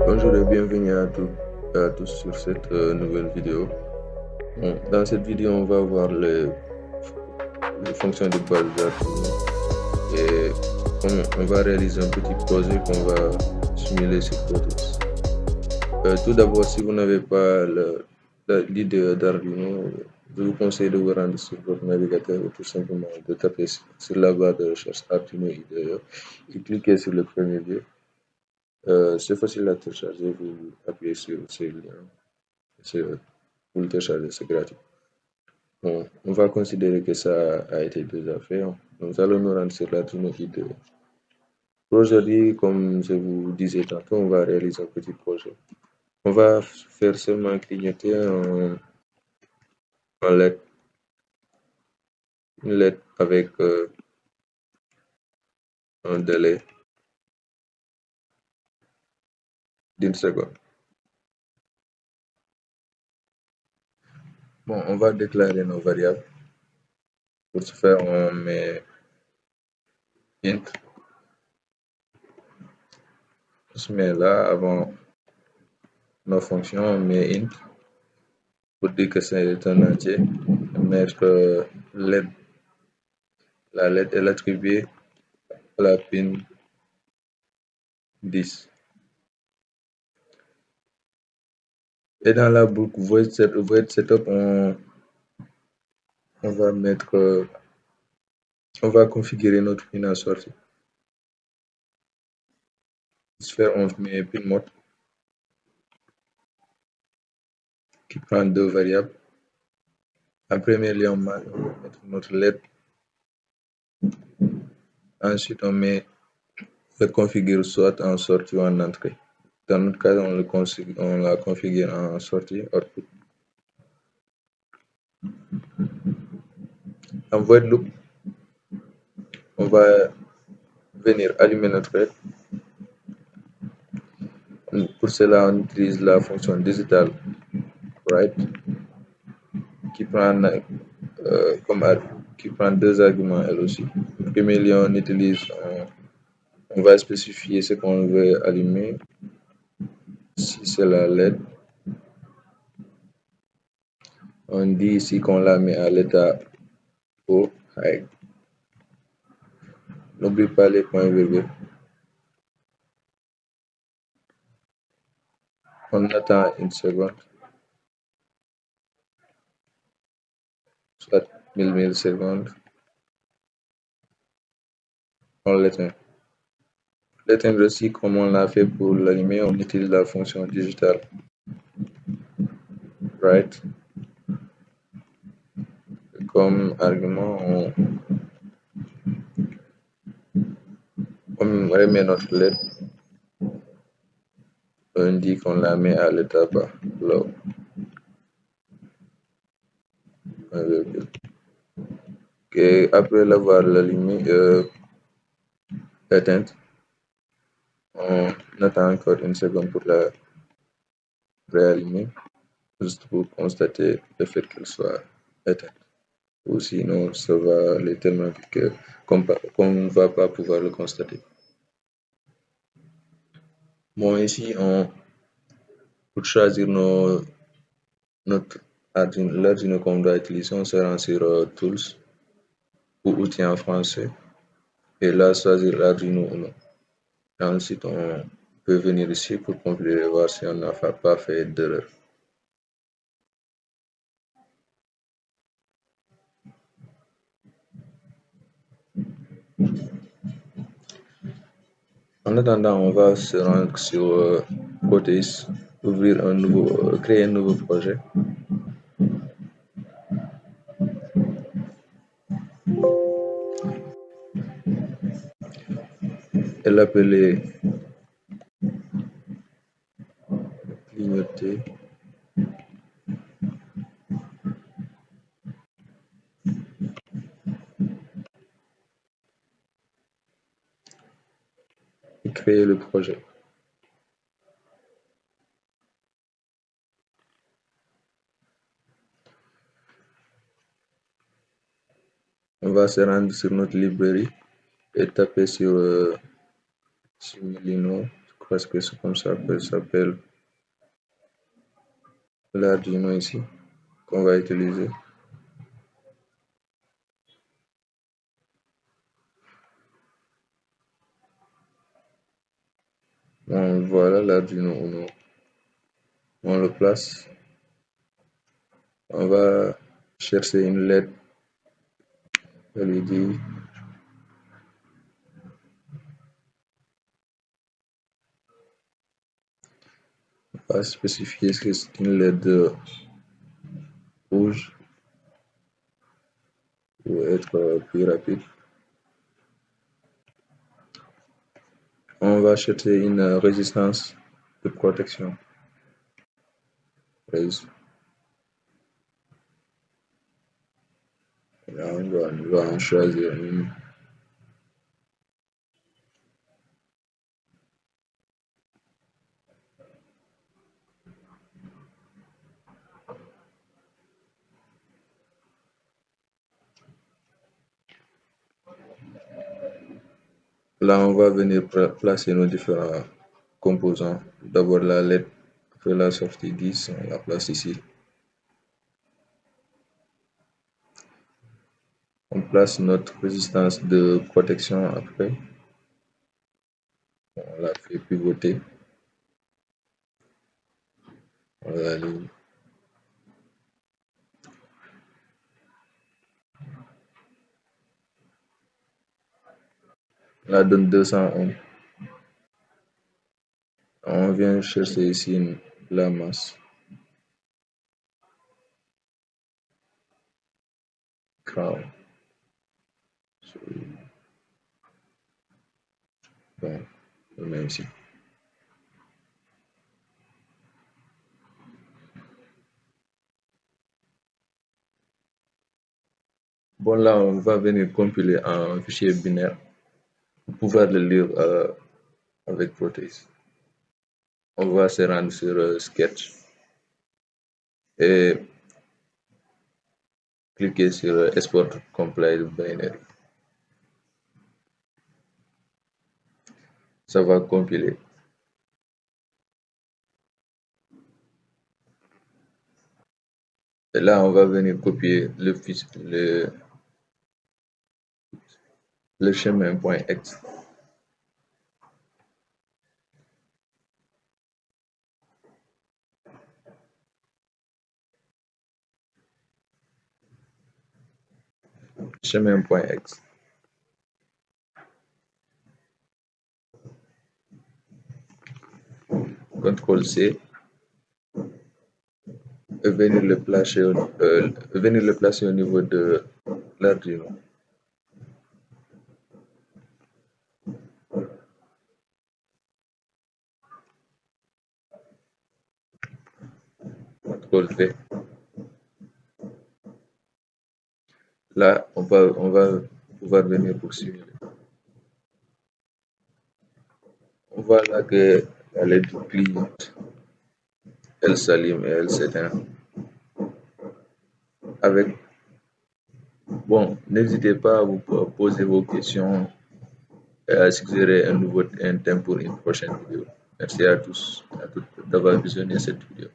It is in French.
Bonjour et bienvenue à tous sur cette nouvelle vidéo. Dans cette vidéo, on va voir les fonctions de base d'Arduino et on va réaliser un petit projet qu'on va simuler sur Proteus. Tout d'abord, si vous n'avez pas l'idée d'Arduino, je vous conseille de vous rendre sur votre navigateur et tout simplement de taper sur la barre de recherche Arduino IDE et cliquer sur le premier lien. C'est facile à télécharger, vous appuyez sur ce lien. Pour le télécharger, c'est gratuit. Bon, on va considérer que ça a été déjà fait. Nous allons nous rendre sur l'Arduino IDE. Pour aujourd'hui, comme je vous disais tantôt, on va réaliser un petit projet. On va faire seulement clignoter un LED, une LED avec un délai d'une seconde. Bon, on va déclarer nos variables. Pour ce faire, on met int. On se met là avant nos fonctions, on met int pour dire que c'est un entier. Mettre LED, la LED est attribuée à la pin 10. Et dans la boucle void setup, on va mettre, on va configurer notre pin en sortie. Pour ce faire, on met pin mode qui prend deux variables. En premier lieu, on va mettre notre LED. Ensuite, on le configure soit en sortie ou en entrée. Dans notre cas, on la configure en sortie output. En void loop, on va venir allumer notre LED. Pour cela, on utilise la fonction digital write qui prend deux arguments elle aussi. Au premier lieu, on va spécifier ce qu'on veut allumer. Si c'est la LED, on dit ici qu'on la met à l'état haut, high. N'oublie pas les points virgules. On attend une seconde, soit 1000 millisecondes. On l'éteint. L'éteindre aussi, comme on l'a fait pour l'allumer, on utilise la fonction digital write. Comme argument, on remet notre LED. On dit qu'on la met à l'état bas, low. Et après l'avoir éteinte, on attend encore une seconde pour la réallumer, juste pour constater le fait qu'elle soit éteinte. Ou sinon, ça va aller tellement vite qu'on ne va pas pouvoir le constater. Bon, ici, pour choisir l'Arduino qu'on doit utiliser, on se rend sur Tools ou Outils en français. Et là, choisir l'Arduino ou non. Ensuite, on peut venir ici pour compléter et voir si on n'a pas fait d'erreur. En attendant, on va se rendre sur Proteus, créer un nouveau projet. Et l'appeler clignoter. Et créer le projet. On va se rendre sur notre librairie et taper sur Simulino, je crois que c'est comme ça que ça s'appelle l'Arduino ici qu'on va utiliser. Bon, voilà l'Arduino Uno. On le place. On va chercher une LED LED. On va spécifier que c'est une LED rouge pour être plus rapide. On va chercher une résistance de protection. Là, on va en choisir une. Là, on va venir placer nos différents composants. D'abord la LED, après la sortie 10, on la place ici. On place notre résistance de protection après. On la fait pivoter. On l'allume. La donne 200 ohms. On vient chercher ici la masse. Crown. Bon, on met ici. Bon, là, on va venir compiler un fichier binaire pour pouvoir le lire avec Proteus. On va se rendre sur Sketch et cliquer sur Export Compiled Binary. Ça va compiler. Et là, on va venir copier le chemin .x. Chemin .x. CTRL C. Et venir le placer au niveau de l'Arduino. CTRL V. Là, on va pouvoir venir pour simuler. On voit là que la LED clignote. Elle s'allume et elle s'éteint. Bon, n'hésitez pas à vous poser vos questions et à suggérer un thème pour une prochaine vidéo. Merci à tous et à toutes d'avoir visionné cette vidéo.